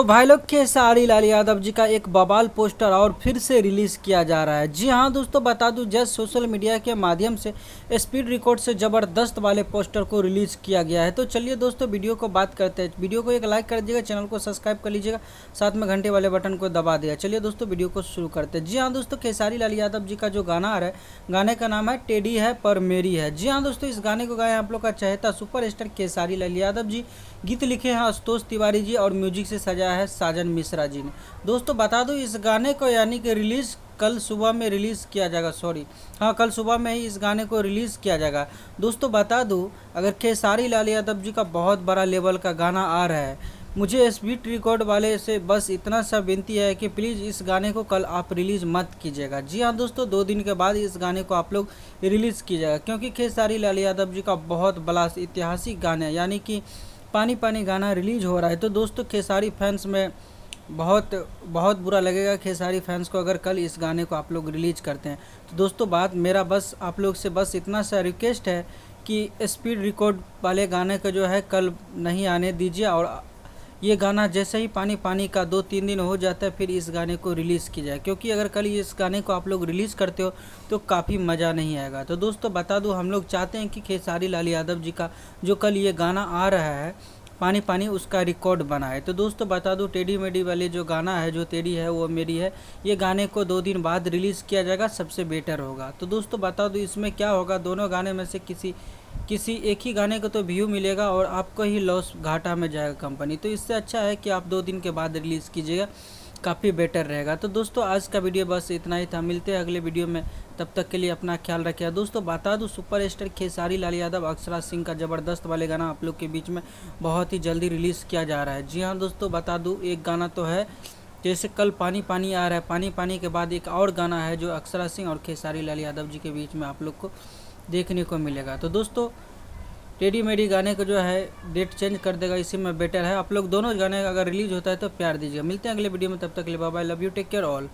भाई लोग खेसारी लाल यादव जी का एक बवाल पोस्टर और फिर से रिलीज़ किया जा रहा है। जी हाँ दोस्तों, बता दूं जस्ट सोशल मीडिया के माध्यम से स्पीड रिकॉर्ड से ज़बरदस्त वाले पोस्टर को रिलीज़ किया गया है। तो चलिए दोस्तों वीडियो को बात करते हैं। वीडियो को एक लाइक कर दीजिएगा, चैनल को सब्सक्राइब कर लीजिएगा, साथ में घंटे वाले बटन को दबा दिया। चलिए दोस्तों वीडियो को शुरू करते हैं। जी हाँ दोस्तों, खेसारी लाल यादव जी का जो गाना आ रहा है, गाने का नाम है टेडी है पर मेरी है। जी हाँ दोस्तों, इस गाने को गाया आप लोग का चहेता सुपरस्टार खेसारी लाल यादव जी। गीत लिखे हैं आशुतोष तिवारी जी और म्यूजिक से सजाया है साजन मिश्रा जी ने। दोस्तों बता दूं इस गाने को यानी कि रिलीज़ कल सुबह में रिलीज़ किया जाएगा। कल सुबह में ही इस गाने को रिलीज़ किया जाएगा। दोस्तों बता दूं अगर खेसारी लाल यादव जी का बहुत बड़ा लेवल का गाना आ रहा है, मुझे स्पीड रिकॉर्ड वाले से बस इतना सा विनती है कि प्लीज़ इस गाने को कल आप रिलीज़ मत कीजिएगा। जी हाँ दोस्तों, 2 दिन के बाद इस गाने को आप लोग रिलीज़ कीजिएगा, क्योंकि खेसारी लाल यादव जी का बहुत बड़ा ऐतिहासिक गाना है, यानी कि पानी पानी गाना रिलीज़ हो रहा है। तो दोस्तों खेसारी फैंस में बहुत बहुत बुरा लगेगा खेसारी फैंस को अगर कल इस गाने को आप लोग रिलीज़ करते हैं। तो दोस्तों बात मेरा बस आप लोग से बस इतना सा रिक्वेस्ट है कि स्पीड रिकॉर्ड वाले गाने का जो है कल नहीं आने दीजिए, और ये गाना जैसे ही पानी पानी का 2-3 दिन हो जाता है फिर इस गाने को रिलीज़ की जाए, क्योंकि अगर कल इस गाने को आप लोग रिलीज़ करते हो तो काफ़ी मज़ा नहीं आएगा। तो दोस्तों बता दूं हम लोग चाहते हैं कि खेसारी लाल यादव जी का जो कल ये गाना आ रहा है पानी पानी उसका रिकॉर्ड बनाए। तो दोस्तों बता दूं टेडी मेडी वाले जो गाना है, जो तेरी है वो मेरी है, ये गाने को 2 दिन बाद रिलीज़ किया जाएगा, सबसे बेटर होगा। तो दोस्तों बता दूं इसमें क्या होगा, दोनों गाने में से किसी एक ही गाने को तो व्यू मिलेगा और आपको ही लॉस घाटा में जाएगा कंपनी। तो इससे अच्छा है कि आप 2 दिन के बाद रिलीज़ कीजिएगा, काफ़ी बेटर रहेगा। तो दोस्तों आज का वीडियो बस इतना ही था, मिलते हैं अगले वीडियो में, तब तक के लिए अपना ख्याल रखिएगा। दोस्तों बता दूं सुपरस्टार खेसारी लाल यादव अक्षरा सिंह का ज़बरदस्त वाले गाना आप लोग के बीच में बहुत ही जल्दी रिलीज़ किया जा रहा है। जी हाँ दोस्तों, बता दूं एक गाना तो है, जैसे कल पानी पानी आ रहा है, पानी पानी के बाद एक और गाना है जो अक्षरा सिंह और खेसारी लाल यादव जी के बीच में आप लोग को देखने को मिलेगा। तो दोस्तों टेडी मेडी गाने को जो है डेट चेंज कर देगा, इसी में बेटर है। आप लोग दोनों गाने अगर रिलीज़ होता है तो प्यार दीजिएगा। मिलते हैं अगले वीडियो में, तब तक के लिए bye bye, love you, take care all.